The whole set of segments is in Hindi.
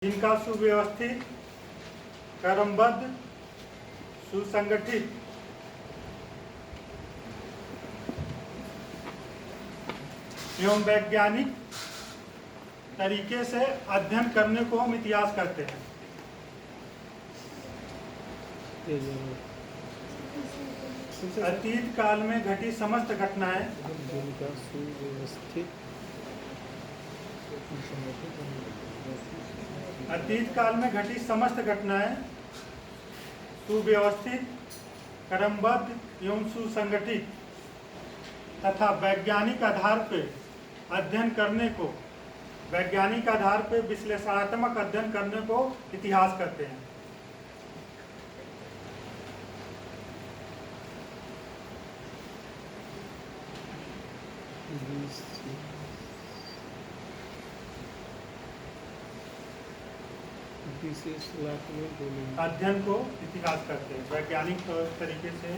जिनका सुव्यवस्थित, क्रमबद्ध, सुसंगठित एवं वैज्ञानिक तरीके से अध्ययन करने को हम इतिहास कहते हैं। अतीत काल में घटी समस्त घटनाएं जिनका सुव्यवस्थित अतीत काल में घटी समस्त घटनाएं सुव्यवस्थित, क्रमबद्ध एवं सुसंगठित तथा वैज्ञानिक आधार पर अध्ययन करने को, वैज्ञानिक आधार पर विश्लेषणात्मक अध्ययन करने को इतिहास कहते हैं। अध्ययन को इतिहास कहते हैं। वैज्ञानिक तरीके से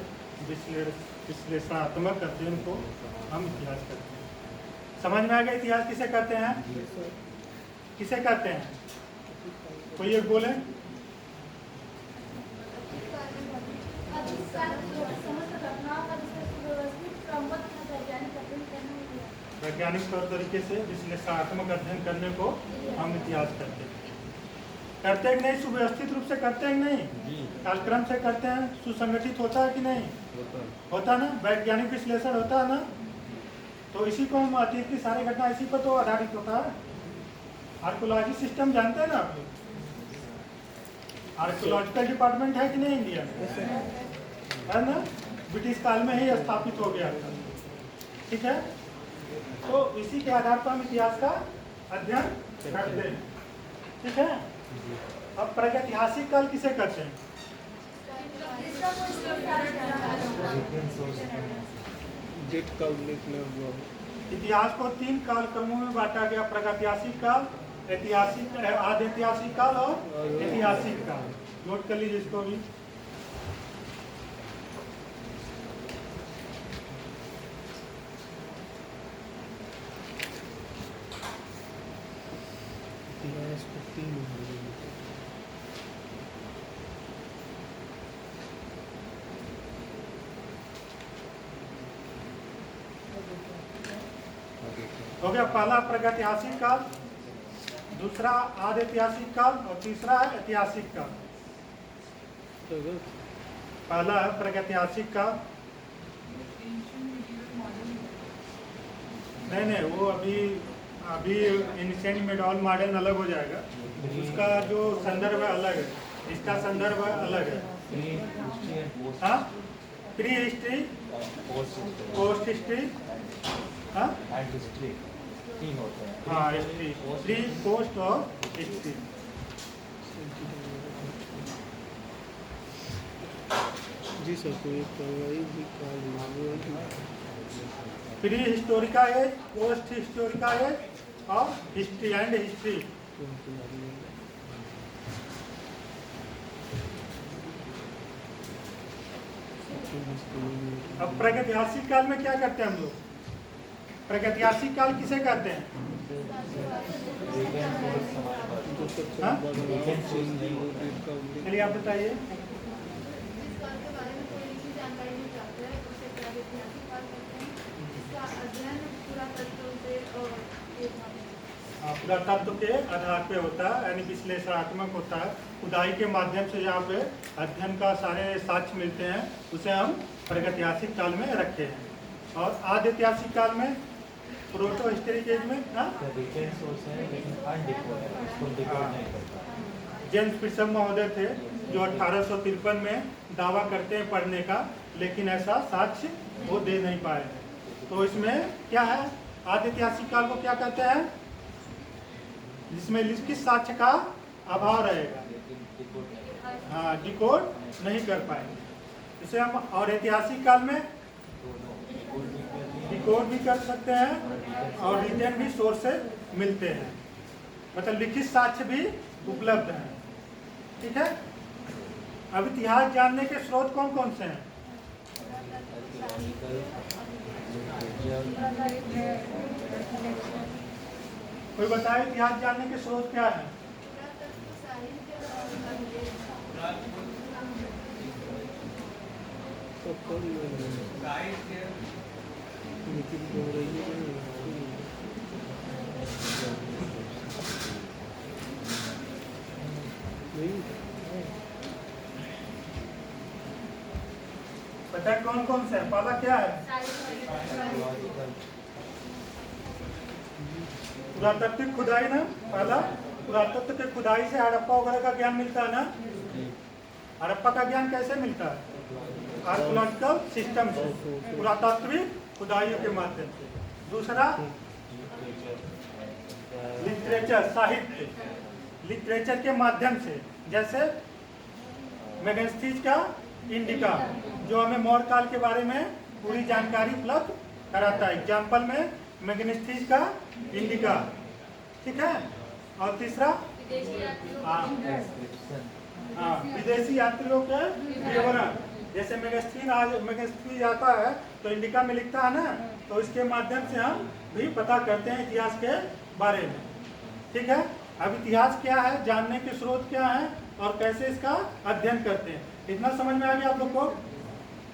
विश्लेषणात्मक अध्ययन को हम इतिहास करते हैं। समझ में आ गया इतिहास किसे कहते हैं? किसे कहते हैं? कोई एक बोले। वैज्ञानिक तौर तरीके से विश्लेषणात्मक अध्ययन करने को हम इतिहास करते हैं। करते हैं कि नहीं? सुव्यवस्थित रूप से करते हैं कि नहीं? कालक्रम से करते हैं। सुसंगठित होता है कि नहीं? होता ना? वैज्ञानिक विश्लेषण होता है ना? तो इसी को हम अतीत की सारी घटना इसी पर तो आधारित होता है। आर्कोलॉजी सिस्टम जानते हैं ना आप लोग? आर्कोलॉजिकल डिपार्टमेंट है कि नहीं इंडिया में? है ना? ब्रिटिश काल में ही स्थापित हो गया था। ठीक है, तो इसी के आधार पर हम इतिहास का अध्ययन करते हैं। ठीक है, अब प्रागैतिहासिक काल किसे कहते हैं? का उल्लेख न हुआ। इतिहास को 3 काल क्रमों में बांटा गया। प्रागैतिहासिक काल, ऐतिहासिक, आदि ऐतिहासिक काल और ऐतिहासिक काल। नोट कर लीजिए इसको भी। इतिहास को 3 भागों में हो गया। पहला प्रागैतिहासिक काल, दूसरा आदि ऐतिहासिक काल और तीसरा है ऐतिहासिक काल। पहला है प्रागैतिहासिक काल। नहीं, वो अभी एंशिएंट मिडॉल मॉडर्न अलग हो जाएगा। उसका जो संदर्भ है अलग है, इसका संदर्भ अलग है। हाँ, प्री हिस्ट्री, पोस्ट हिस्ट्री, हाँ, हिस्ट्री, प्री, पोस्ट और हिस्ट्री। जी सर, तो एक कार्रवाई भी काल pre historic age, post historic age और हिस्ट्री एंड हिस्ट्री। अब प्रागैतिहासिक काल में क्या करते हैं हम लोग? प्रागैतिहासिक काल किसे कहते हैं? हाँ? चलिए आप बताइए। पुरातत्व के आधार पे होता है, यानी विश्लेषणात्मक होता है। खुदाई के माध्यम से जहाँ पे अध्ययन का सारे साक्ष्य मिलते हैं, उसे हम प्रागैतिहासिक काल में रखते हैं। और आदि ऐतिहासिक काल में, प्रोटो हिस्टोरिक एज में, जेम्स पिटसम महोदय थे जो 1853 में दावा करते हैं पढ़ने का, लेकिन ऐसा साक्ष्य वो दे नहीं पाए। तो इसमें क्या है? आदि ऐतिहासिक काल को क्या कहते हैं? जिसमें लिखित साक्ष्य का अभाव रहेगा। हाँ, डिकोड नहीं कर पाएंगे इसे हम। और ऐतिहासिक काल में डिकोड भी कर सकते हैं और रिटन भी सोर्स से मिलते हैं, मतलब लिखित साक्ष्य भी उपलब्ध हैं। ठीक है, अब इतिहास जानने के स्रोत कौन कौन से हैं? कोई बताए इतिहास जानने के स्रोत क्या है? सबका मीटिंग हो रही है नहीं पता कौन कौन से है? पहला क्या है? पुरातत्विक खुदाई ना। पहला पुरातत्व के खुदाई से हड़प्पा वगैरह का ज्ञान मिलता है ना। हड़प्पा का ज्ञान कैसे मिलता है? आर्कोलॉजिकल सिस्टम से, पुरातात्विक खुदाइयों के माध्यम से। दूसरा लिटरेचर, साहित्य, लिटरेचर के माध्यम से, जैसे मेगास्थनीज का इंडिका जो हमें मौर्य काल के बारे में पूरी जानकारी उपलब्ध कराता है। एग्जाम्पल में मेगास्थनीज का इंडिका, ठीक है। और तीसरा विदेशी यात्रियों के विवरण, जैसे मेगास्थनीज आता है तो इंडिका में लिखता है ना, तो इसके माध्यम से हम भी पता करते हैं इतिहास के बारे में, ठीक है। अब इतिहास क्या है, जानने के स्रोत क्या है और कैसे इसका अध्ययन करते हैं, इतना समझ में आ गया आप लोग को?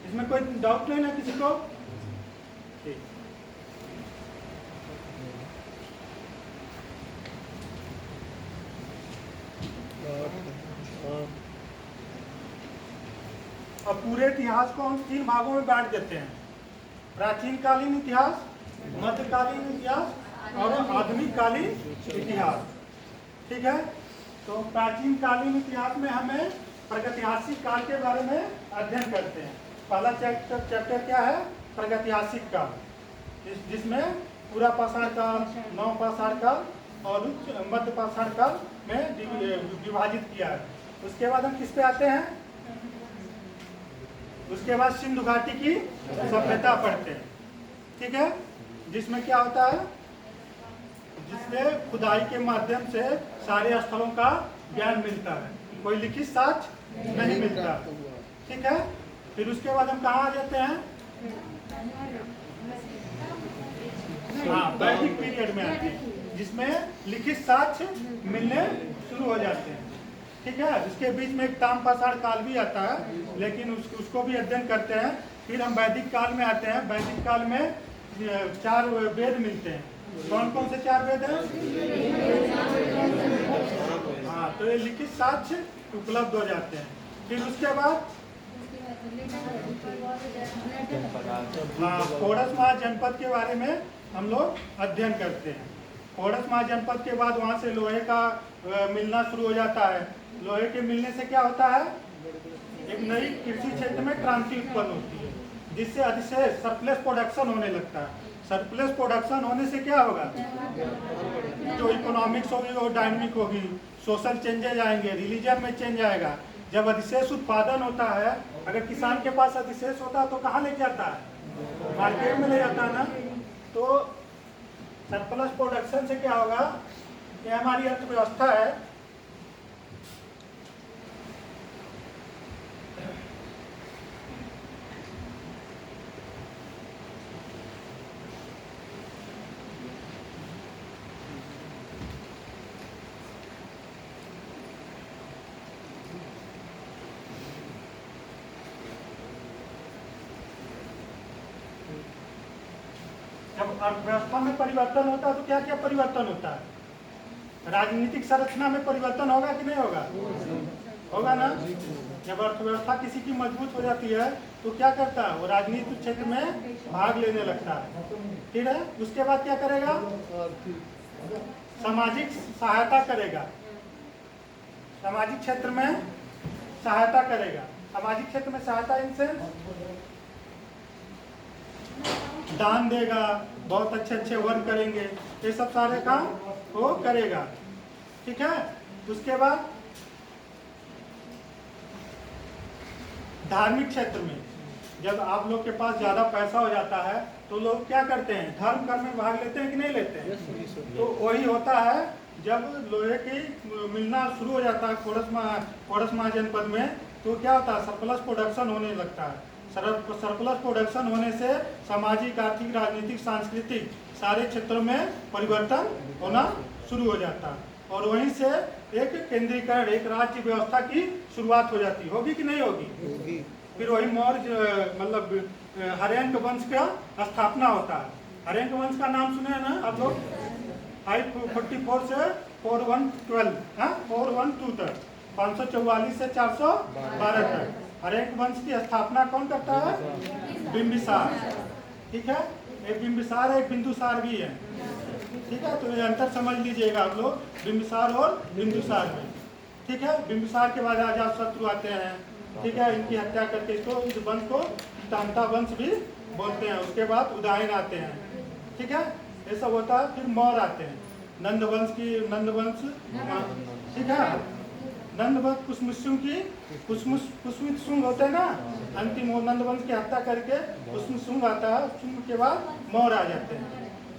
इसमें कोई डाउट नहीं ना किसी को? ठीक। अब पूरे इतिहास को हम 3 भागों में बांट देते हैं: प्राचीन कालीन इतिहास, मध्यकालीन इतिहास और आधुनिक कालीन इतिहास, ठीक है। तो प्राचीन कालीन इतिहास में हमें प्रागैतिहासिक काल के बारे में अध्ययन करते हैं। पहला चैप्टर क्या है? प्रागैतिहासिक काल, जिसमें पूरा पाषाण काल, नव पाषाण काल और मध्य पाषाण काल में विभाजित किया है। उसके बाद हम किस पे आते हैं? उसके बाद सिंधु घाटी की सभ्यता पढ़ते हैं, ठीक है। जिसमें क्या होता है? जिसमें खुदाई के माध्यम से सारे स्थलों का ज्ञान मिलता है, कोई लिखित साक्ष्य नहीं मिलता, ठीक है। फिर उसके बाद हम कहाँ आ जाते हैं? हाँ, वैदिक पीरियड में आते हैं, जिसमें लिखित साक्ष्य मिलने शुरू हो जाते हैं, ठीक है। इसके बीच में एक ताम पाषाण काल भी आता है, लेकिन उसको भी अध्ययन करते हैं। फिर हम वैदिक काल में आते हैं। वैदिक काल में 4 वेद मिलते हैं। कौन कौन से 4 वेद हैं? हाँ, तो ये लिखित साक्ष्य उपलब्ध हो जाते हैं। फिर उसके बाद षोडश महाजनपद के बारे में हम लोग अध्ययन करते हैं। षोडश महाजनपद के बाद वहाँ से लोहे का मिलना शुरू हो जाता है। लोहे के मिलने से क्या होता है? एक नई कृषि क्षेत्र में क्रांति उत्पन्न होती है, जिससे अधिशेष सरप्लस प्रोडक्शन होने लगता है। सरप्लस प्रोडक्शन होने से क्या होगा? जो इकोनॉमिक्स होगी वो डायनामिक होगी, सोशल चेंजेज आएंगे, रिलीजन में चेंज आएगा। जब अधिशेष उत्पादन होता है, अगर किसान के पास अधिशेष होता है तो कहाँ ले जाता है? मार्केट में ले जाता है ना। तो सरप्लस प्रोडक्शन से क्या होगा? ये हमारी अर्थव्यवस्था है, जब अर्थव्यवस्था में परिवर्तन होता है तो क्या क्या परिवर्तन होता है? राजनीतिक संरचना में परिवर्तन होगा कि नहीं होगा? होगा ना। जब अर्थव्यवस्था किसी की मजबूत हो जाती है तो क्या करता है? वो राजनीतिक क्षेत्र में भाग लेने लगता है, ठीक है। उसके बाद क्या करेगा? सामाजिक सहायता करेगा, सामाजिक क्षेत्र में सहायता करेगा। सामाजिक क्षेत्र में सहायता इनसे दान देगा, बहुत अच्छे अच्छे वर्क करेंगे, ये सब सारे काम वो करेगा, ठीक है। उसके बाद धार्मिक क्षेत्र में जब आप लोग के पास ज्यादा पैसा हो जाता है तो लोग क्या करते हैं? धर्म कर्म में भाग लेते हैं कि नहीं लेते हैं? तो वही होता है, जब लोहे की मिलना शुरू हो जाता है षोडश महाजनपद में, तो क्या होता है? सरप्लस प्रोडक्शन होने लगता है। सरप्लस प्रोडक्शन होने से सामाजिक, आर्थिक, राजनीतिक, सांस्कृतिक सारे क्षेत्रों में परिवर्तन होना शुरू हो जाता है, और वहीं से एक केंद्रीकरण, एक राज्य व्यवस्था की शुरुआत हो जाती होगी कि नहीं होगी? फिर वही मौर्य मतलब हर्यंक वंश का स्थापना होता है। हर्यंक वंश का नाम सुने हैं ना आप लोग? 544 से 4112, हाँ 412 तक, 544 से 412 तक हर्यंक वंश की स्थापना कौन करता है? बिंबिसार। ठीक है, एक बिंबिसार है, एक बिंदुसार भी है। ठीक है, तो ये अंतर समझ लीजिएगा आप लोग, बिंबिसार और बिंदुसार में। ठीक है, बिंबिसार के बाद अजातशत्रु आते हैं। ठीक है, इनकी हत्या करके इसको, इस वंश को तांता वंश भी बोलते हैं। उसके बाद उदयन आते हैं। ठीक है, ये सब होता है। फिर मौर्य आते हैं, नंदवंश की, नंदवंश। ठीक है, नंदवंश पुष्मिशुंग की, पुष्मिशुंग होते हैं ना, अंतिम वो नंदवंश की हत्या करके पुष्मिशुंग आता है। शुंग के बाद मौर्य आ जाते हैं,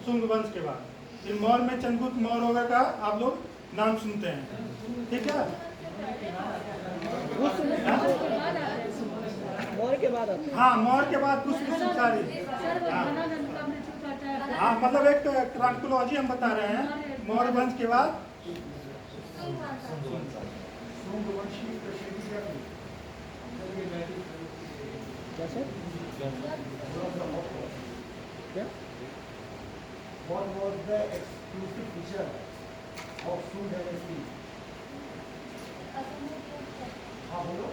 शुंग वंश के बाद। फिर मौर्य में चंद्रगुप्त मौर्य वगैरह का आप लोग नाम सुनते हैं। ठीक है, मौर्य के बाद आते हैं। हाँ मौर्य के बाद पुष्पचारी। हाँ मतलब एक क्रांकोलॉजी हम बता रहे हैं। मौर्य वंश के बाद क्या सर? क्या? What was the exclusive feature of Sung dynasty? हाँ बोलो।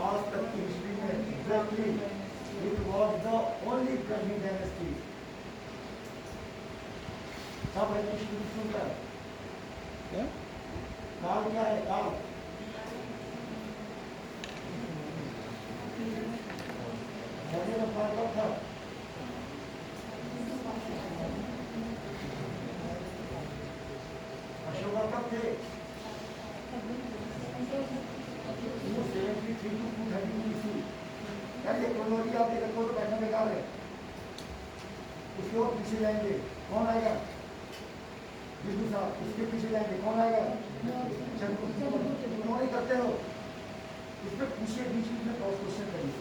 आज तक की हिस्ट्री में exactly it was the only Brahmin dynasty. सब है हिस्ट्री सुनता है। क्या? काल क्या है? काल मैंने तो काल कब था? अशोका कब थे? 273 to 232 ईस्वी। यार ये क्रोनोलॉजी आप देखो तो बैठना बेकार है। उसके और पीछे जाएंगे, कौन आएगा? विष्णु साहब। उसके पीछे जाएंगे, कौन आएगा? चंद्रगुप्त। करते हो इसमें पूछिए, बीच में क्रॉस क्वेश्चन करिए।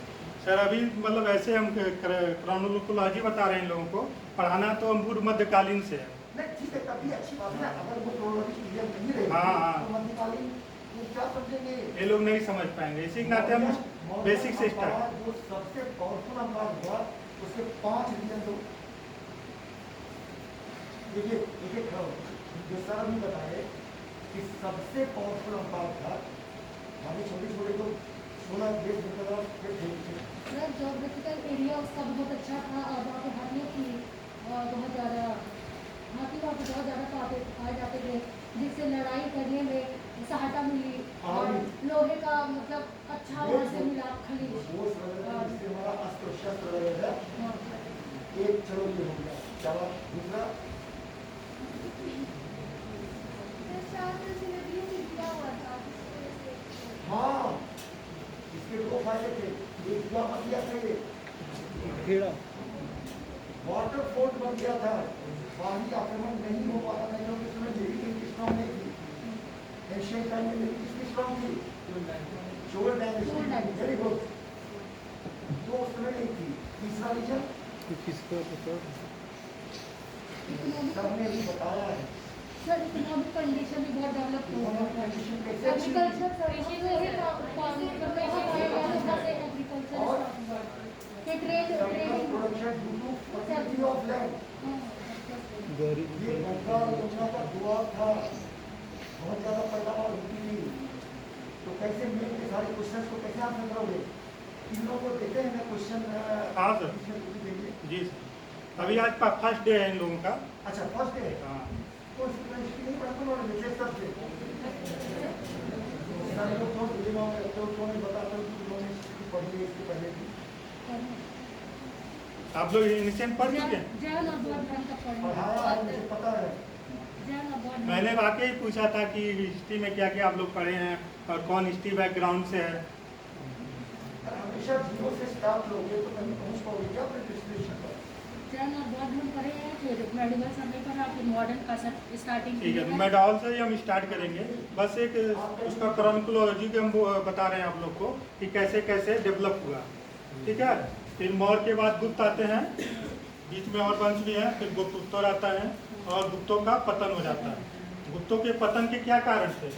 सर अभी मतलब ऐसे हम क्रोनोलॉजी बता रहे हैं इन लोगों को, पढ़ाना तो हम पूर्व मध्यकालीन से है। नहीं ठीक है, तभी अच्छी बात है। अगर वो क्रोनोलॉजी क्लियर नहीं रहेगी हाँ, हाँ। तो मध्यकालीन वो क्या समझेंगे? ये लोग नहीं समझ पाएंगे, इसी के नाते हम बेसिक से स्टार्ट। जो सबसे पावरफुल अम्पायर हुआ उसके 5 रीजन दो। देखिए एक एक जो सर अभी बताए कि सबसे पावरफुल अम्पायर था, बाकी छोटे छोटे तो 16 देश जोग्राफिकल एरिया उसका बहुत अच्छा था। वहाँ पे हाथियों की बहुत ज़्यादा हाथी वहाँ पे बहुत ज़्यादा पाए जाते थे, जिससे लड़ाई करने में सहायता मिली। और लोहे का मतलब अच्छा वहाँ से मिला खनिज। हमारा अस्त्र शस्त्र वगैरह एक, चलो ये हो गया। चलो दूसरा, हाँ इसके 2 फायदे थे। एक क्या बन गया था, ये खेड़ा। वाटर फोर्ट बन गया था। बाहरी आक्रमण नहीं हो पाता था क्योंकि उसमें नेवी कितनी स्ट्रॉन्ग नहीं थी। एशियन टाइम में नेवी कितनी स्ट्रॉन्ग थी? चोल डायनेस्टी। Very good. तो उस समय नहीं थी। तीसरा रीजन किसका पता? सबने भी बताया है। सर इकोनॉमिक कंडीशन भी बहुत डेवलप हो गया। कंडीशन कैसे अच्छी थी? Agriculture production due to fertility of land. गरीब ये गंगा यमुना का दुआ था, बहुत ज्यादा पैदावार होती थी। तो कैसे मेन के सारे क्वेश्चंस को कैसे आंसर करोगे? इन लोगों को देते हैं ना क्वेश्चन। हाँ सर जी सर, अभी आज फर्स्ट डे है इन लोगों का। अच्छा फर्स्ट डे। हाँ तो इसकी हिस्ट्री नहीं पढ़ा तुम लोगों ने सबसे? सारे लोग तो दिमाग में तो नहीं बताते कि उन्होंने हिस्ट्री पढ़ी है इसके पहले भी। आप लोग इनिशियल पढ़ चुके हैं? जैन और बौद्ध धर्म का पढ़ाया है, मुझे पता है। जैन और बौद्ध मैंने वाकई पूछा था कि हिस्ट्री में क्या क्या आप लोग पढ़े हैं और कौन हिस्ट्री बैकग्राउंड से है। हमेशा जीरो से स्टार्ट लोगे तो कहीं पहुंच पाओगे क्या अपने डिस्टिनेशन पर? जैन और बौद्ध धर्म पढ़े हैं, फिर मेडिवल समय पर आप मॉडर्न का स्टार्टिंग। ठीक है, तो मेडॉल से ही हम स्टार्ट करेंगे। बस एक उसका क्रोनोलॉजी के हम बता रहे हैं आप लोग को कि कैसे कैसे डेवलप हुआ। ठीक है, फिर मौर्य के बाद गुप्त आते हैं, बीच में और वंश भी है, फिर गुप्त उत्तर आता है और गुप्तों का पतन हो जाता है। गुप्तों के पतन के क्या कारण थे?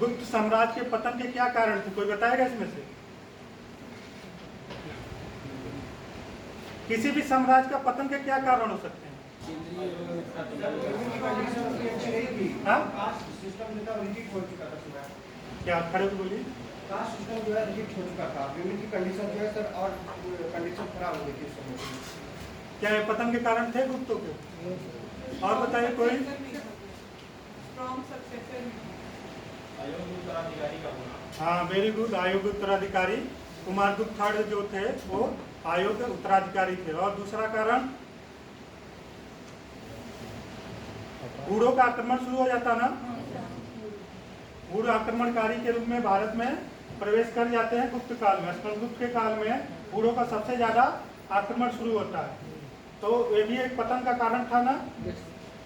गुप्त साम्राज्य के पतन के क्या कारण थे? कोई बताएगा इसमें से? किसी भी साम्राज्य का पतन के क्या कारण हो सकते हैं? हाँ? सिस्टम जो था रिजिड हो चुका था सुबह। क्या खड़े होकर बोलिए। कास्ट सिस्टम जो है रिजिड हो चुका था, पेमेंट की कंडीशन जो है सर और कंडीशन खराब हो गई थी उस समय। क्या ये पतन के कारण थे गुप्तों के? और बताइए कोई। हाँ, वेरी गुड। अयोग्य उत्तराधिकारी कुमारगुप्त थर्ड जो थे वो अयोग्य उत्तराधिकारी थे। और दूसरा कारण, गूढ़ों का आक्रमण शुरू हो जाता ना। गूढ़ आक्रमणकारी के रूप में भारत में प्रवेश कर जाते हैं गुप्त काल में। स्कंदगुप्त के काल में गूढ़ों का सबसे ज्यादा आक्रमण शुरू होता है, तो ये भी एक पतन का कारण था ना।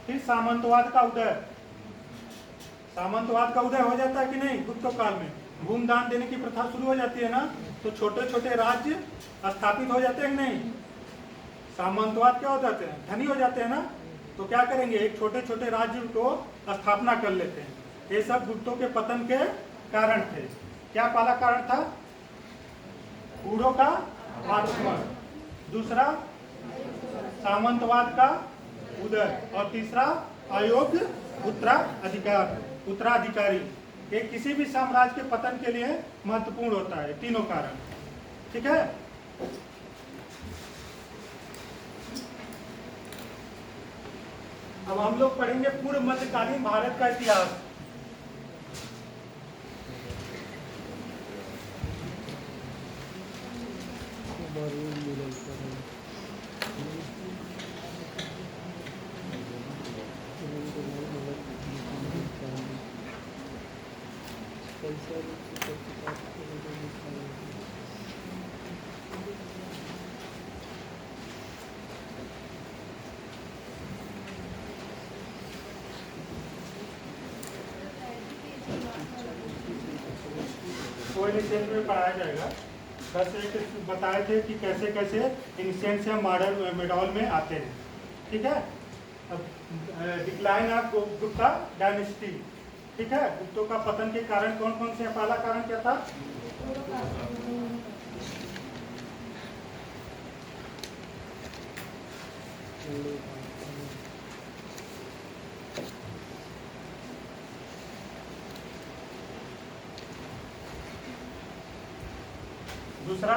फिर सामंतवाद का उदय। सामंतवाद का उदय हो जाता है कि नहीं गुप्त काल में? भूमि दान देने की प्रथा शुरू हो जाती है ना, तो छोटे छोटे राज्य स्थापित हो जाते हैं कि नहीं? सामंतवाद क्या हो जाते हैं? धनी हो जाते हैं ना, तो क्या करेंगे? एक छोटे छोटे राज्य को स्थापना कर लेते हैं। ये सब गुप्तों के पतन के कारण थे। क्या पहला कारण था? गूढ़ों का आक्रमण। दूसरा, सामंतवाद का उदय। और तीसरा, अयोग्य उत्तराधिकारी। ये किसी भी साम्राज्य के पतन के लिए महत्वपूर्ण होता है, तीनों कारण। ठीक है। अब हम लोग पढ़ेंगे पूर्व मध्यकालीन भारत का इतिहास। कोई सेंस में पढ़ाया जाएगा। बस एक बताए थे कि कैसे कैसे एंशिएंट से मॉडर्न मेडॉल में आते हैं। ठीक है। अब डिक्लाइन ऑफ गुप्ता डायनेस्टी। ठीक है। गुप्तों का पतन के कारण कौन कौन से? पहला कारण क्या था? दूसरा,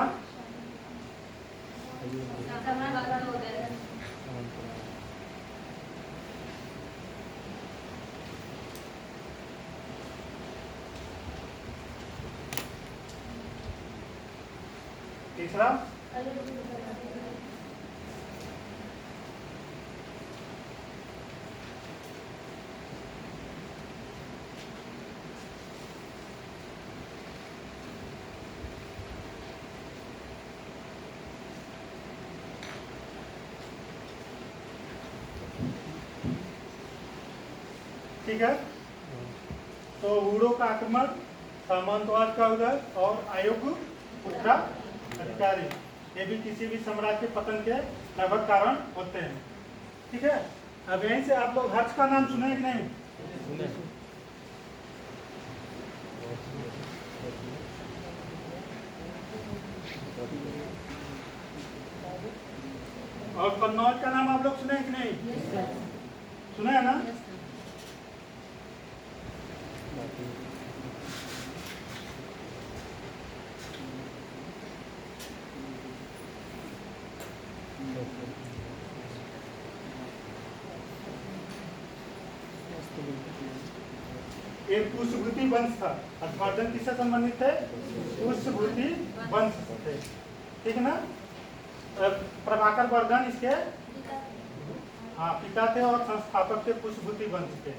तीसरा, ठीक है। तो गूढ़ों का आक्रमण, सामंतवाद का उदय और अयोग्य उत्तराधिकारी, ये भी किसी भी साम्राज्य के पतन के लगभग कारण होते हैं। ठीक है। अब यहीं से आप लोग हर्ष का नाम सुने कि नहीं? और कन्नौज का नाम आप लोग सुने कि नहीं? सुना है ना? एक पुष्यभूति वंश था। हर्षवर्धन किससे संबंधित थे? पुष्यभूति वंश थे। ठीक है ना। प्रभाकर वर्धन इसके पिता थे और संस्थापक थे पुष्यभूति वंश के।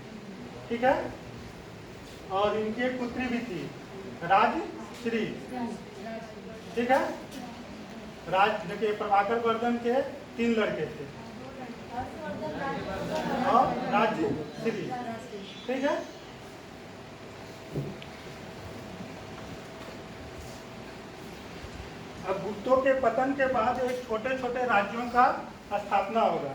ठीक है। और इनकी एक पुत्री भी थी, राजश्री। ठीक है। देखिए, प्रभाकर वर्धन के 3 लड़के थे और राजश्री। ठीक है। अब गुप्तों के पतन के बाद एक छोटे छोटे राज्यों का स्थापना होगा।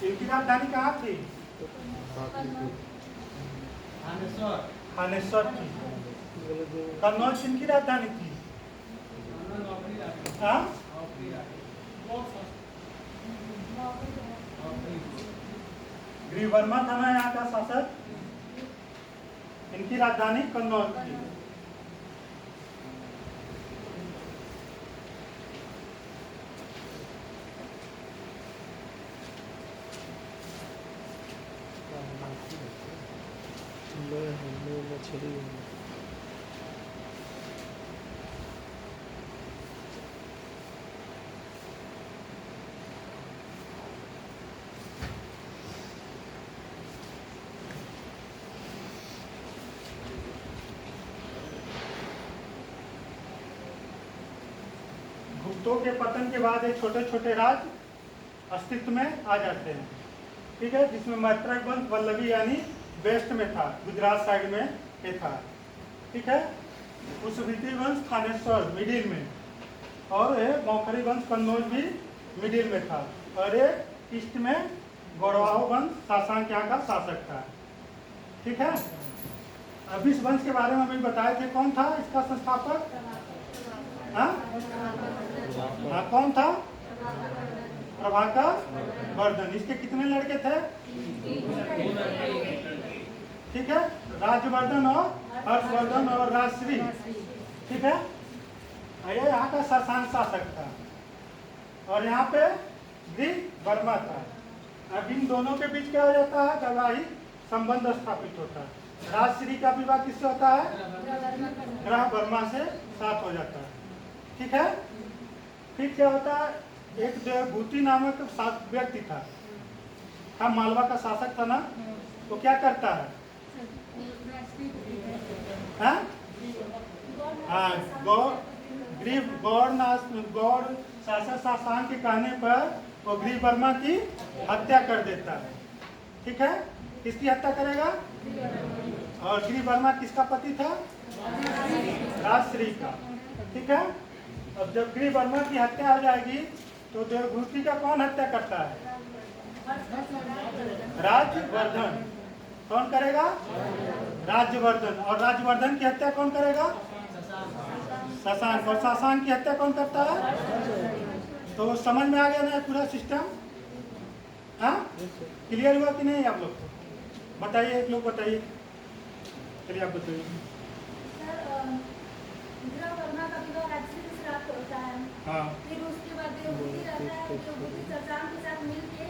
इनकी राजधानी कहाँ थी? थानेश्वर थी। कन्नौज किनकी राजधानी थी? हाँ? ग्रीवर्मा था ना यहाँ का शासक, इनकी राजधानी कन्नौज थी। मछली गुप्तों के पतन के बाद ये छोटे छोटे राज्य अस्तित्व में आ जाते हैं, ठीक है, जिसमें मैत्रक वंश वल्लभी यानी वेस्ट में था, गुजरात साइड में ये था, ठीक है। कुशवृति वंश थानेश्वर मिडिल में, और ये मौखरी वंश कन्नौज भी मिडिल में था, और ये ईस्ट में गौरवाह वंश सासांग यहाँ का शासक था, ठीक है। अब इस वंश के बारे में अभी बताए थे, कौन था इसका संस्थापक? हाँ, कौन था? प्रभाकर वर्धन। इसके कितने लड़के थे? ठीक है, राजवर्धन और हर्षवर्धन और राजश्री, ठीक है। ये यहाँ का शासन शासक था, और यहाँ पे ग्रीवर्मा था। अब इन दोनों के बीच क्या हो जाता है? वैवाहिक संबंध स्थापित होता है। राजश्री का विवाह किससे होता है? ग्रहवर्मा से साथ हो जाता है, ठीक है। फिर क्या होता है? एक देवभूति नामक व्यक्ति था, मालवा का शासक था ना, वो क्या करता है? गौड़ शासक शासन के कहने पर वो ग्रीवर्मा की हत्या कर देता है, ठीक है। किसकी हत्या करेगा? और ग्रीवर्मा किसका पति था? राजश्री का, ठीक है। अब जब ग्रीवर्मा की हत्या हो जाएगी तो देवभूति का कौन हत्या करता है? राजवर्धन। कौन करेगा? राजवर्धन। और राजवर्धन की हत्या कौन करेगा? शशांक। और शशांक की हत्या कौन करता है? तो समझ में आ गया ना पूरा सिस्टम? हाँ, क्लियर हुआ कि नहीं आप लोग को? बताइए, एक लोग बताइए, चलिए आप बताइए। ग्रहवर्मा का विवाह राजश्री के साथ होता है। हाँ। फिर उसके बाद देवभूति रहता है, देवभूति शशांक के साथ मिलके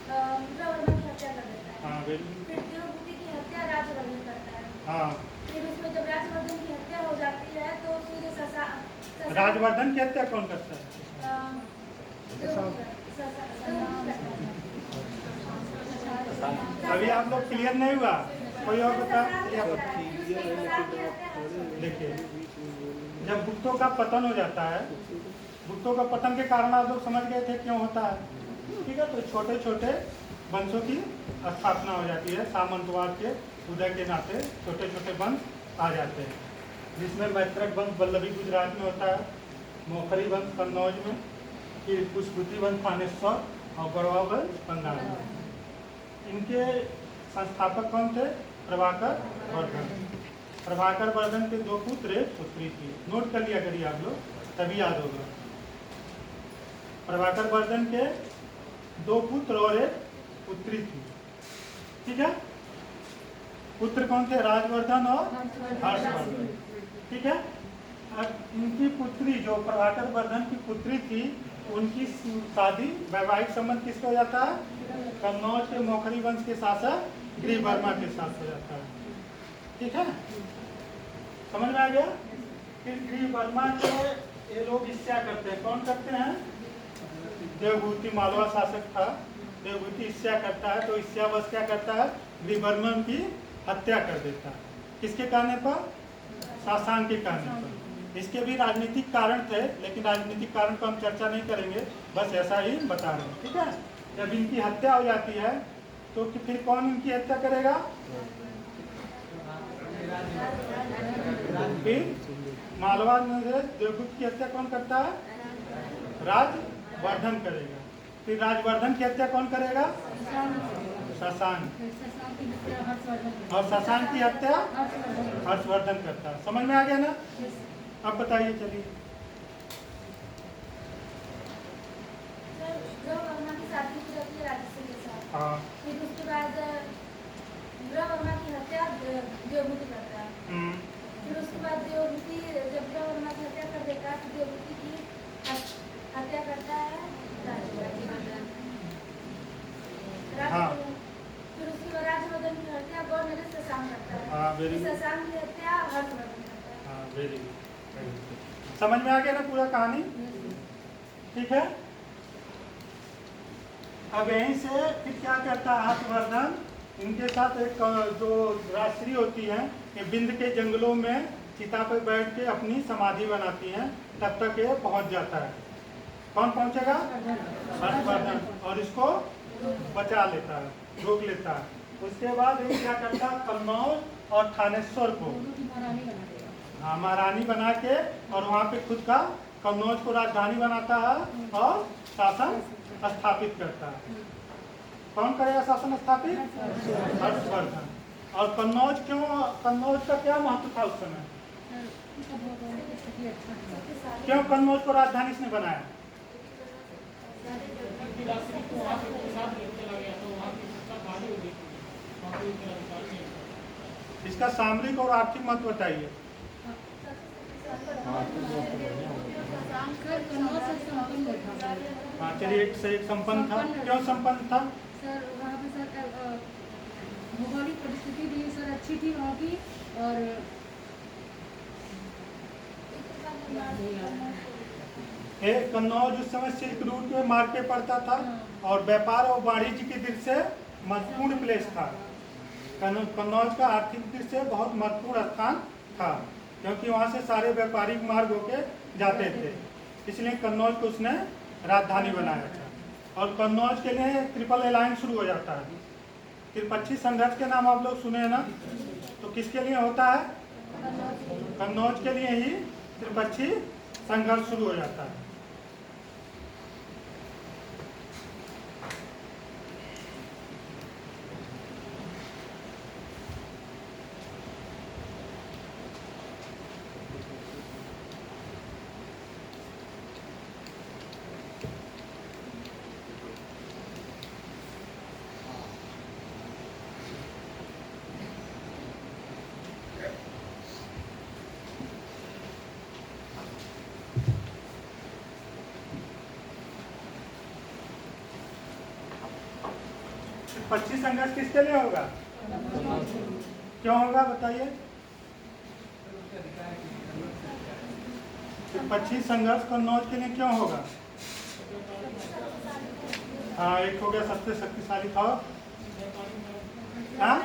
ग्रहवर्मा की हत्या कर देता है। हाँ, फिर देवभूति की हत्या राजवर्धन करता है। हाँ। फिर उसमें जब राजवर्धन की हत्या हो जाती है तो फिर राजवर्धन की हत्या कौन करता है? अभी आप लोग क्लियर नहीं हुआ? कोई और बता? देखिए, जब गुप्तों का पतन हो जाता है, गुप्तों का पतन के कारण आप लोग समझ गए थे क्यों होता है, ठीक है। तो छोटे छोटे वंशों की स्थापना हो जाती है, सामंतवाद के उदय के नाते छोटे छोटे वंश आ जाते हैं, जिसमें मैत्रक वंश वल्लभी गुजरात में होता है, मौखरी वंश कन्नौज में, फिर कुशवृति वंश थानेश्वर और गौरवा वंश बंगाल में। इनके संस्थापक कौन थे? प्रभाकर वर्धन। प्रभाकर वर्धन के 2 पुत्र एक पुत्री थी। नोट कर लिया करिए आप लोग, तभी याद होगा। प्रभाकर वर्धन के 2 पुत्र और एक पुत्री थी, ठीक है। पुत्र कौन थे? राजवर्धन और हर्षवर्धन। हर्षवर्धन। ठीक है। अब इनकी पुत्री जो प्रभाकर वर्धन की पुत्री थी, उनकी शादी वैवाहिक संबंध किससे हो जाता है? कन्नौज के मौखरी वंश के शासक ग्रीव वर्मा के साथ हो जाता है। ठीक है, समझ में आ गया। फिर ग्रीव वर्मा के ये लोग ईर्ष्या करते हैं। कौन करते हैं? देवभूति मालवा शासक था, देवभूति ईर्ष्या करता है, तो ईर्ष्यावश क्या करता है? ग्रीव वर्मा की हत्या कर देता है। किसके कहने पर? शासन के कहने पर। इसके भी राजनीतिक कारण थे, लेकिन राजनीतिक कारण को हम चर्चा नहीं करेंगे, बस ऐसा ही बता रहे हैं। ठीक है। जब इनकी हत्या हो जाती है तो फिर कौन इनकी हत्या करेगा? फिर मालवा नरेश देवगुप्त की हत्या कौन करता है? राजवर्धन करेगा। फिर राजवर्धन की हत्या कौन करेगा? शशांक। और शशांक की हत्या हर्षवर्धन करता है। समझ में आ गया ना? अब बताइए, चलिए। वर्मा की शादी की जाती है राजस्थान के साथ। हाँ। फिर उसके बाद वर्मा की हत्या देवभूति करता है। फिर उसके बाद देवभूति जब वर्मा की हत्या कर देता है तो देवभूति की हत्या करता है राजवर्धन। हाँ। फिर उसके बाद राजवर्धन की हत्या गौर नरेश शशांक करता है। हाँ, वेरी गुड। शशांक की हत्या हर्षवर्धन करता है। हाँ, वेरी गुड। समझ में आ गया ना पूरा कहानी? ठीक है। अब यहीं से फिर क्या करता है हर्षवर्धन? इनके साथ एक जो राजश्री होती है, ये बिंद के जंगलों में चिता पर बैठ के अपनी समाधि बनाती हैं। तब तक ये पहुंच जाता है। कौन पहुंचेगा? हर्षवर्धन। और इसको बचा लेता है, रोक लेता है। उसके बाद ये क्या करता है? कन्नौज और थानेश्वर को महारानी बना के और वहाँ पे खुद का कन्नौज को राजधानी बनाता है और शासन स्थापित करता है। कौन करेगा शासन स्थापित? हर्षवर्धन। और कन्नौज क्यों, कन्नौज का क्या महत्व था उस समय? क्यों कन्नौज को राजधानी इसने बनाया? इसका सामरिक और आर्थिक महत्व बताइए। हाँ, चलिए। एक से एक संपन्न था। क्यों संपन्न था? सर वहाँ पे सर भौगोलिक परिस्थिति भी सर अच्छी थी वहाँ की। और कन्नौज उस समय सिल्क रूट में मार्ग पे पड़ता था और व्यापार और वाणिज्य की दृष्टि से महत्वपूर्ण प्लेस था। कन्नौज का आर्थिक दृष्टि से बहुत महत्वपूर्ण स्थान था, क्योंकि वहाँ से सारे व्यापारिक मार्ग होके जाते थे। इसलिए कन्नौज को उसने राजधानी बनाया था। और कन्नौज के लिए ट्रिपल अलायंस शुरू हो जाता है। त्रिपक्षीय संघर्ष के नाम आप लोग सुने हैं ना? तो किसके लिए होता है? कन्नौज के लिए ही त्रिपक्षीय संघर्ष शुरू हो जाता है। पक्षी संघर्ष किसके लिए होगा? क्यों होगा बताइए? पक्षी संघर्ष कन्नौज के लिए क्यों होगा? हाँ, एक हो गया सबसे शक्तिशाली था। हाँ,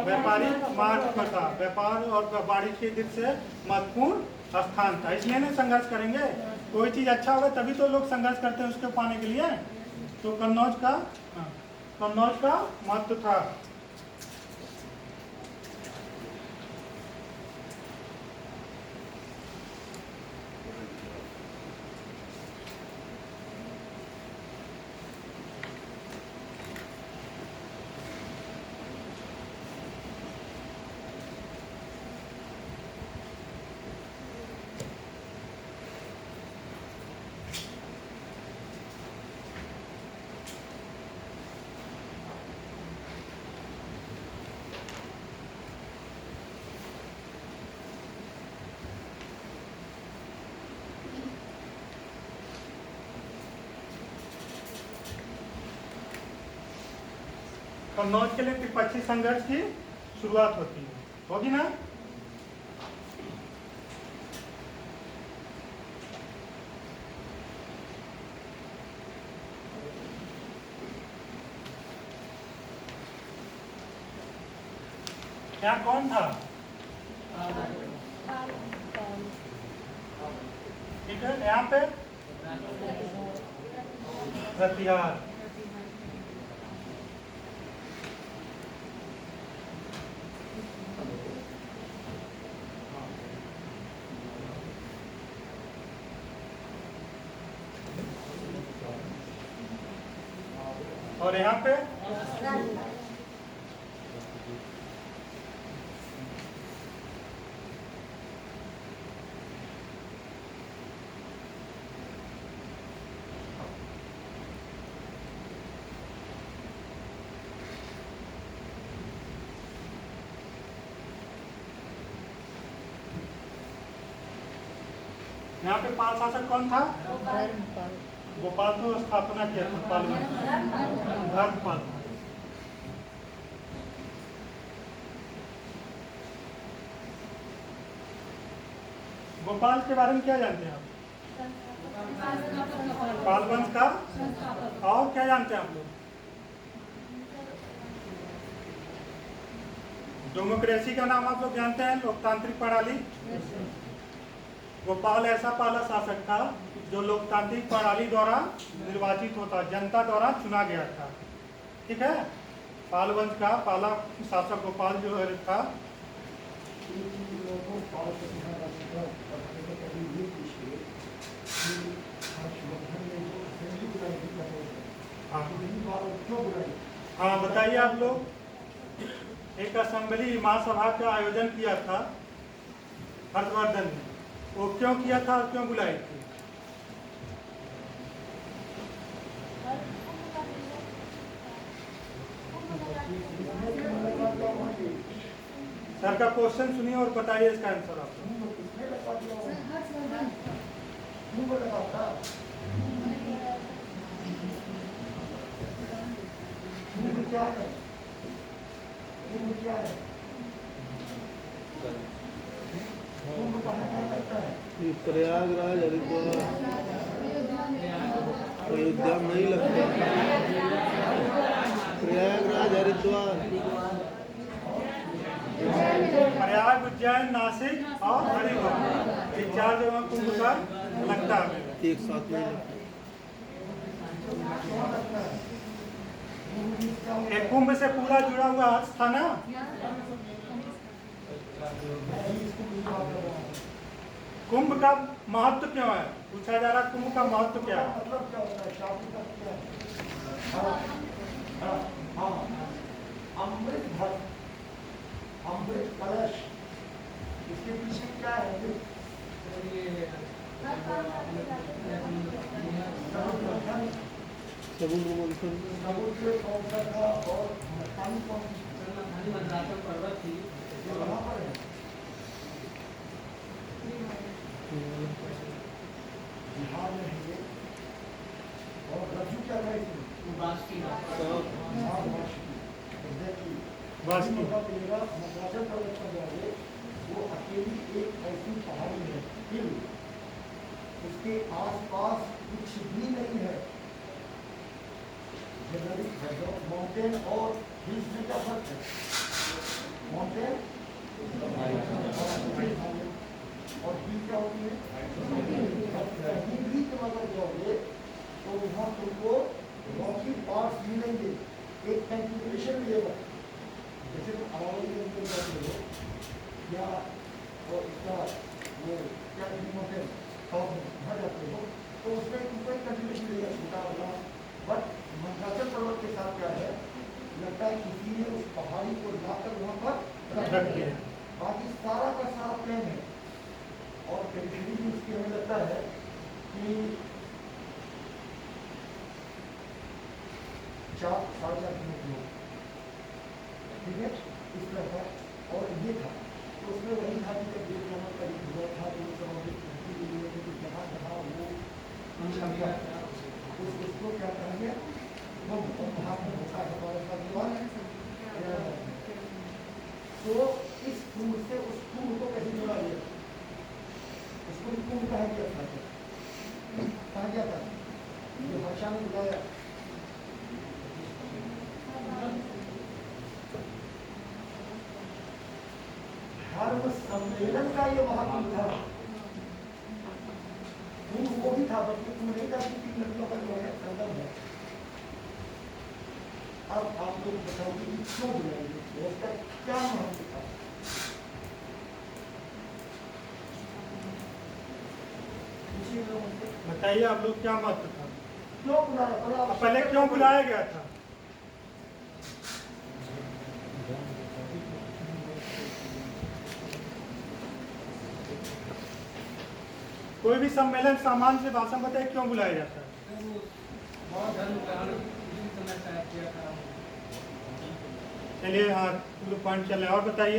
व्यापारिक मार्ग पर था, व्यापार और वाणिज्य की दृष्टि से महत्वपूर्ण स्थान था। इसलिए नहीं संघर्ष करेंगे। कोई चीज अच्छा होगा तभी तो लोग संघर्ष करते हैं उसको पाने के लिए। तो कन्नौज का महत्व था। कन्नौज के लिए त्रिपक्षीय संघर्ष की शुरुआत होती है, होगी ना? यहाँ कौन था? ठीक है, यहाँ पे रतिहार। और यहाँ पे यहाँ पे पाल शासक कौन था? गोपाल तो स्थापना किया था पालवंश, धर्मपाल। गोपाल के बारे में क्या जानते हैं आप? पालवंश का और क्या जानते हैं आप लोग? डेमोक्रेसी का नाम आप लोग जानते हैं, लोकतांत्रिक प्रणाली। गोपाल ऐसा पहला शासक था जो लोकतांत्रिक प्रणाली द्वारा निर्वाचित होता, जनता द्वारा चुना गया था। ठीक है, पालवंश का पहला शासक गोपाल जो था। हाँ बताइए आप लोग, एक असेंबली महासभा का आयोजन किया था हर्षवर्धन ने, वो क्यों किया था और क्यों बुलाई थी? सर का क्वेश्चन सुनिए और बताइए इसका आंसर आप। क्या है? क्या है? ये प्रयागराज हरिद्वार अयोध्या में नहीं लगता। प्रयागराज हरिद्वार, प्रयाग, उज्जैन, नासिक और हरिद्वार, ये 4 जगह कुंभ का लगता है। एक साथ नहीं लगता। एक कुंभ से पूरा जुड़ा हुआ अर्थ था ना। कुंभ का महत्व क्यों है पूछा जा रहा, कुंभ का महत्व क्या है? मतलब क्या होता है? शादी का क्या है? हाँ, अमृत भर, अमृत कलश, इसके पीछे क्या है? समुद्र मंथन, समुद्र कौन सा था और पानी कौन सा पर्वत थी, ये वहाँ पर है। बिहार में है और रज्जु क्या है इसमें? वासुकी। हिमाचल प्रदेश में जाए वो अकेली एक ऐसी पहाड़ी है, हिल, उसके आसपास कुछ भी नहीं है। माउंटेन और हिल्स में क्या फर्क है? माउंटेन और हिल क्या होती है? कहीं भी तुम अगर जाओगे तो वहाँ तुमको रॉकी पार्ट्स मिलेंगे, एक कॉन्फ़िगरेशन मिलेगा। जैसे तुम अरावली के अंदर जाते हो या और इसका वो क्या माउंटेन टॉप में वहाँ जाते हो तो उसमें तुमको एक कॉन्फ़िगरेशन मिलेगा, छोटा बड़ा। बट मंदराचल पर्वत के साथ क्या है, लगता है किसी ने उस पहाड़ी को लाकर वहाँ पर रख दिया। बाकी सारा का सारा प्लेन है और पेरिफेरी भी उसकी हमें लगता है कि 4-4.5 किलोमीटर, ठीक है, इस तरह का। और ये था तो उसमें वही था कि जब देश भ्रमण करीब हुआ था तो जहाँ जहाँ वो उसको क्या करेंगे वो वहाँ पर होता है हमारे साथ तो इस कुंभ से उस कुंभ को कैसे जोड़ा गया? उसको कुंभ कहा गया था, कहा गया था जो भाषा में बुलाया। धर्म सम्मेलन का ये महाकुंभ था। कुंभ वो भी था, बल्कि कुंभ नहीं था कि 3 लड़कियों का जो है संगम है। अब आप लोग बताओ कि क्यों बुलाएंगे, उसका क्या महत्व था? बताइए आप लोग क्या महत्व था, क्यों बुलाया? पहले क्यों बुलाया गया था? कोई भी सम्मेलन सामान्य से भाषण बताइए क्यों बुलाया जाता है? चलिए हाँ, पॉइंट चल रहे हैं। और बताइए,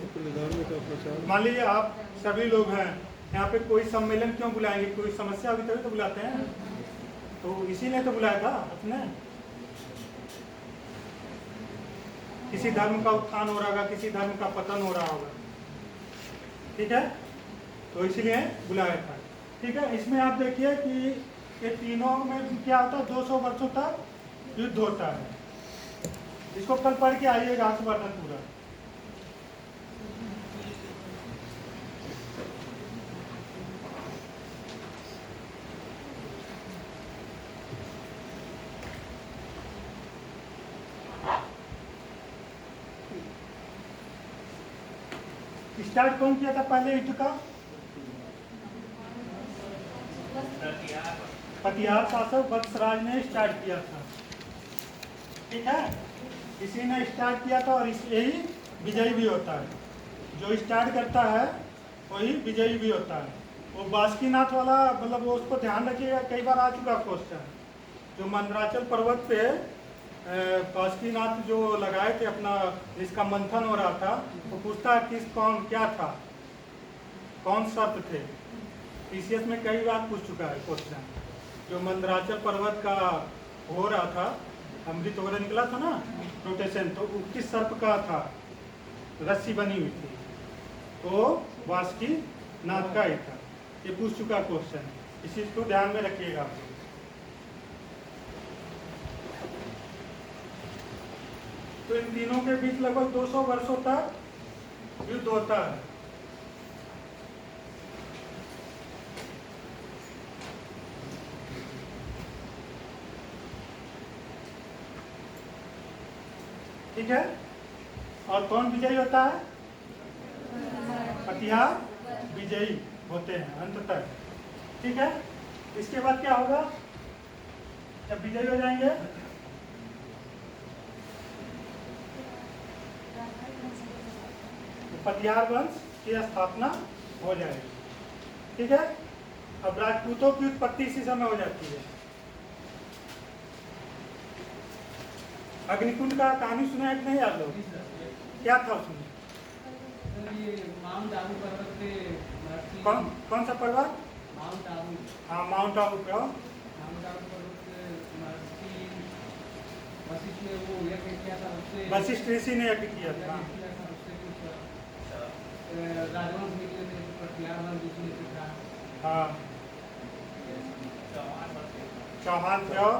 अपने धर्म का प्रचार। मान लीजिए आप सभी लोग हैं यहाँ पे, कोई सम्मेलन क्यों बुलाएंगे? कोई समस्या होगी तभी तो बुलाते हैं, तो इसीलिए तो बुलाया था अपने। किसी धर्म का उत्थान हो रहा होगा, किसी धर्म का पतन हो रहा होगा, ठीक है, तो इसीलिए बुलाया था। ठीक है, इसमें आप देखिए कि ये तीनों में क्या होता है, 200 वर्षों तक युद्ध होता है। इसको कल पढ़ के आइएगा वर्णन पूरा। स्टार्ट कौन किया था पहले युद्ध का? पटियार शासक वत्सराज ने स्टार्ट किया था, ठीक है, इसी ने स्टार्ट किया था और यही विजयी भी होता है। जो स्टार्ट करता है वही विजयी भी होता है। वो बासुकीनाथ वाला, मतलब वो उसको ध्यान रखिएगा, कई बार आ चुका क्वेश्चन। जो मंदराचल पर्वत पे बासुकीनाथ जो लगाए थे अपना, जिसका मंथन हो रहा था, वो पूछता है किस कौन क्या था, कौन सर्प थे। टीसीएस में कई बार पूछ चुका है क्वेश्चन। जो मंदराचल पर्वत का हो रहा था, अमृत वगैरह निकला था ना, रोटेशन, तो वो किस सर्प का था, रस्सी बनी हुई थी, तो बासुकीनाथ का ही था। ये पूछ चुका क्वेश्चन, इस चीज को ध्यान में रखिएगा आप लोग। तो इन तीनों के बीच लगभग 200 वर्षों तक युद्ध होता है। ठीक है, और कौन विजयी होता है? पटियार विजयी होते हैं अंत तक। ठीक है, इसके बाद क्या होगा जब विजयी हो जाएंगे? पटियार वंश की स्थापना हो जाएगी। ठीक है, अब राजपूतों की उत्पत्ति इसी समय हो जाती है। अग्निकुंड का कहानी सुना है कि नहीं आप लोग? क्या था उसमें? माउंट आबू पर्वत पे कौन सा पर्वत? माउंट आबू। हाँ, माउंट आबू का। माउंट आबू पर्वत पे वशिष्ठ ने वो यज्ञ किया था, उससे वशिष्ठ ऋषि ने यज्ञ किया था। उससे कुछ राजवंश निकले थे, पटियार वंश जिसमें से था। हाँ, चौहान थे और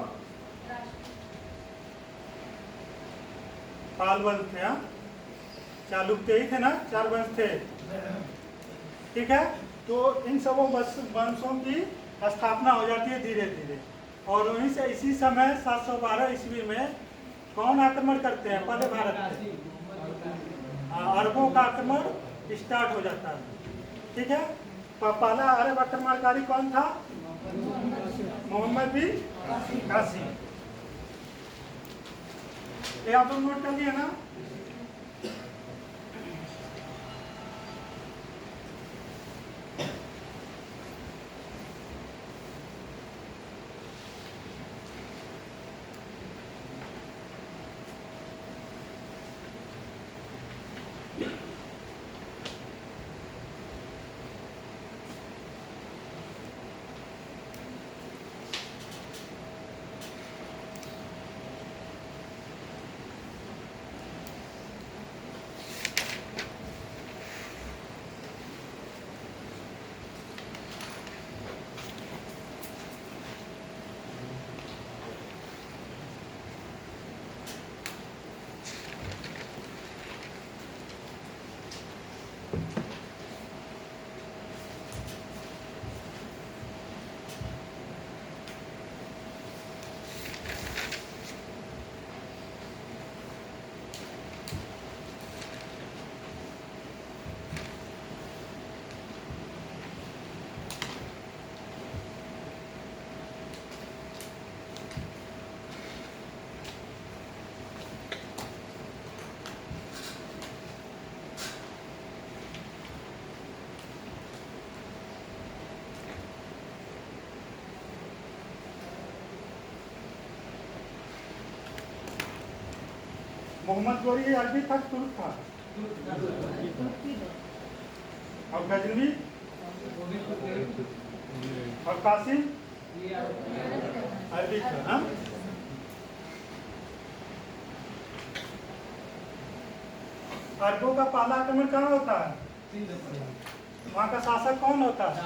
पाल वंश थे। हाँ, चालुक्य ही थे ना, 4 वंश थे। ठीक है, तो इन सबों वंशों की स्थापना हो जाती है धीरे धीरे। और वहीं से इसी समय 712 ईस्वी में कौन आक्रमण करते हैं पहले भारत पे? अरबों का आक्रमण स्टार्ट हो जाता है। ठीक है, पहला अरब आक्रमणकारी कौन था? मोहम्मद बिन कासिम। ये आप लोग नोट कर लिए ना? मोहम्मद गोरी अरबी था तुर्क था? और गजनवी और कासिम अरबी था। हाँ? अरबों का पहला आक्रमण कहाँ होता है? वहाँ का शासक कौन होता है?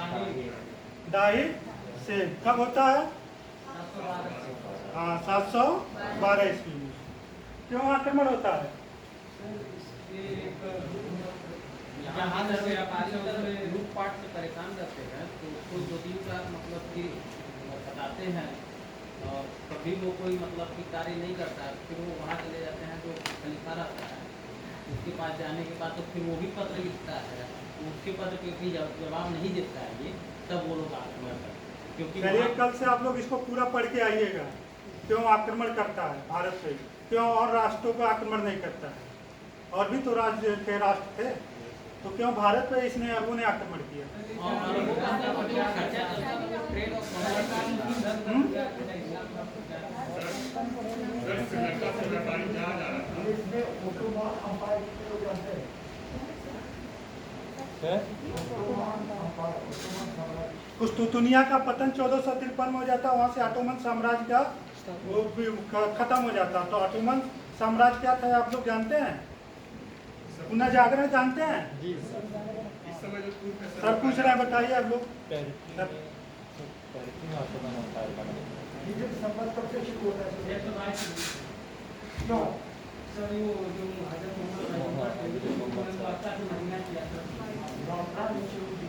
दाही से। कब होता है? हाँ, 712 ईस्वी में। क्यों आक्रमण होता है? जहाँ से व्यापारी उसमें लूटपाट से परेशान रहते हैं तो उसको दो दिन का मतलब कि बताते हैं और कभी वो कोई मतलब कि कार्य नहीं करता है, फिर वो वहाँ चले जाते हैं जो खलीफा रहता है, उसके पास जाने के बाद तो फिर वो भी पत्र लिखता है, उसके पत्र के जवाब नहीं देता है ये, तब वो लोग आक्रमण करते हैं। क्योंकि चलिए कल से आप लोग इसको पूरा पढ़ के आइएगा, क्यों आक्रमण करता है भारत पे, क्यों और राष्ट्रों पर आक्रमण नहीं करता है। और भी तो राज्य के राष्ट्र थे, तो क्यों भारत पे इसने अरबों ने आक्रमण किया? इसमें ओटोमान अंपायर कितने लोग जानते हैं? ओटोमान अंपायर, ओटोमान साम्राज्य। कुस्तुतुनिया का पतन 1453 में हो जाता, वहाँ से ऑटोमन साम्राज्य का वो भी खत्म हो जाता। तो ऑटोमन साम्राज्य क्या था आप लोग जानते हैं? पुनः जागरण जानते हैं? सर पूछ रहे हैं, बताइए आप लोग। हिजरी संबंध कब से शुरू होता है? क्यों? सर वो जो हजरत मोहम्मद मक्का से मदीना किया था, यात्रा नहीं शुरू की।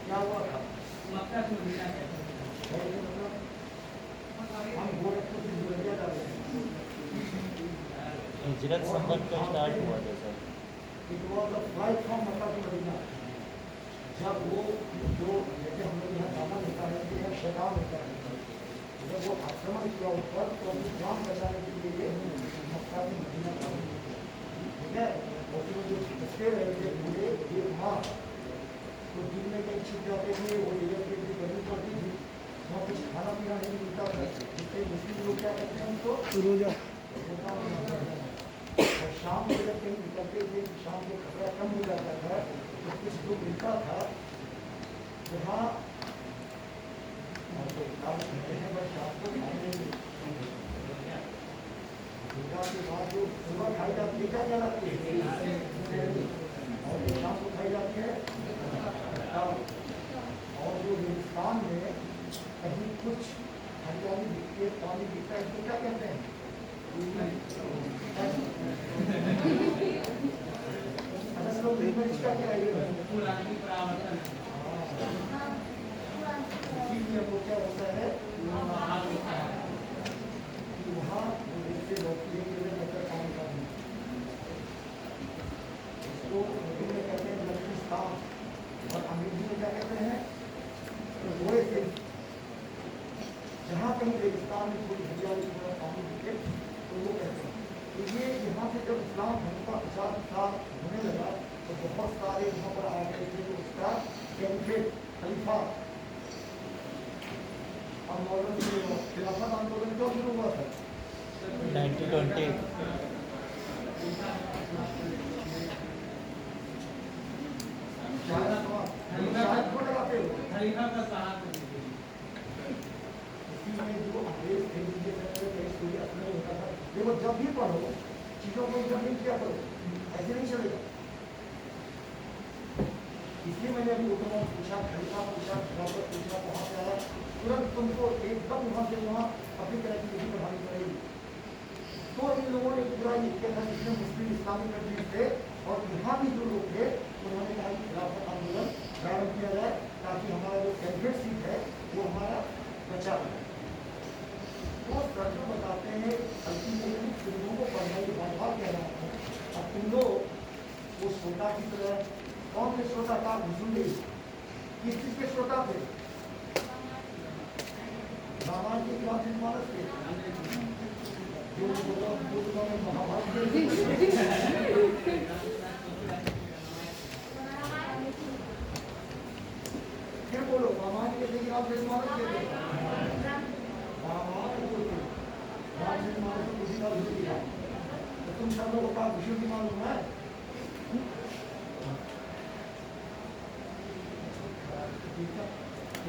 क्या हुआ था? मक्का से मदीना किया था। हम गोरखपुर से जुड़िया कर रहे हैं। हिजरत संबत का स्टार्ट हुआ था sir. It was a flight from Mecca to Medina. जब वो जो जैसे हम लोग यहाँ दामन होता है, तो यहाँ शैतान होता है, जब वो आक्रमण किया ऊपर तो अपनी जान बचाने के लिए मक्का से मदीना का, ठीक है, और फिर जो बचते रहे थे पूरे एक माह, तो दिन में कहीं छिप जाते थे, वो जगह पे भी गर्मी पड़ती थी, वहाँ कुछ खाना पीना नहीं मिलता था, जिससे मुस्लिम लोग क्या करते हैं उनको रोजा और शाम को जब कहीं निकलते थे, शाम को खतरा कम हो जाता था, तो कुछ जो मिलता था वहाँ के बाद जो सुबह खाई जाती है क्या कहलाती है, और जो शाम को खाई जाती है, और जो हिंदुस्तान में कहीं कुछ हरियाली दिखती है, पानी दिखता है, इसको क्या कहते हैं? अगर लोग इसका क्या है? पुरानी परावर्तन इसीलिए वो क्या होता है कि वहाँ देखते लोग काम करना, इसको उर्दू में कहते हैं बलूचिस्तान, और अंग्रेजी में क्या कहते हैं? वो से जहाँ कहीं रेगिस्तान में थोड़ी हरियाली थोड़ा पानी दिखे तो वो कहते हैं। तो ये यहाँ से जब इस्लाम धर्म का प्रचार होने लगा तो बहुत सारे यहाँ पर आ गए थे, तो उसका कैलिफेट खलीफा और मौलवी से खिलाफत आंदोलन क्यों शुरू हुआ था? 1920 शायद को लगाते हो। खलीफा का साथ इसीलिए जो अंग्रेज थे जिनके समय में स्टोरी अपने होता था, देखो जब भी पढ़ो चीजों को इधर नहीं किया करो, ऐसे नहीं चलेगा। इसलिए मैंने अभी ओटोमन पूछा, खलीफा पूछा, खिलाफत पूछा, वहाँ से आया, तुरंत तुमको एकदम वहाँ से वहाँ अपनी तरह की विधि बढ़ानी पड़ेगी। तो इन लोगों ने पूरा ये किया था जिसमें मुस्लिम इस्लामी कंट्रीज थे, और यहाँ भी जो लोग थे उन्होंने कहा कि खिलाफत आंदोलन प्रारंभ किया जाए ताकि हमारा जो कैबिनेट सीट है वो हमारा बचा रहे। तो सर जो बताते हैं अल्टीमेटली फिल्मों को पढ़ने के बार बार कह रहा हूँ, अब तुम लोग वो श्रोता की तरह, कौन से श्रोता था? हुजूर किस चीज के श्रोता थे? रामायण के ग्राम मानस के जो महाभारत फिर बोलो रामायण के ग्राम मानस के थे, रामायण को थे, राम मानस को किसी का भी दिखा। तो का विषय भी मालूम है?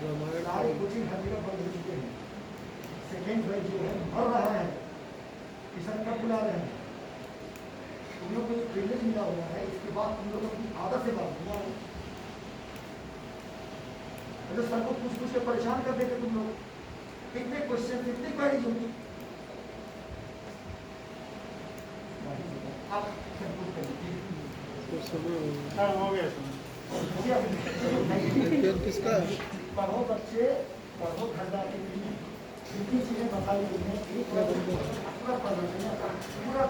रामायण सारे कोचिंग हर जगह बंद हो चुके हैं। सेकेंड फेज जो है भर रहा है, किसान कब बुला रहे हैं? तुम लोग को जो प्रिविलेज मिला हुआ है, इसके बाद तुम लोग अपनी आदत से बात हुआ है। तो सर को पूछ पूछ के परेशान कर देते तुम लोग, कितने क्वेश्चन, कितनी क्वेरीज होती। आप कंक्लूड करिए। तो समय सर हो गया समय। पेन किसका है? पढ़ो बच्चे, पढ़ो घर जाके, जितनी चीजें बताई गई हैं एक पूरा पढ़ना चाहिए, पूरा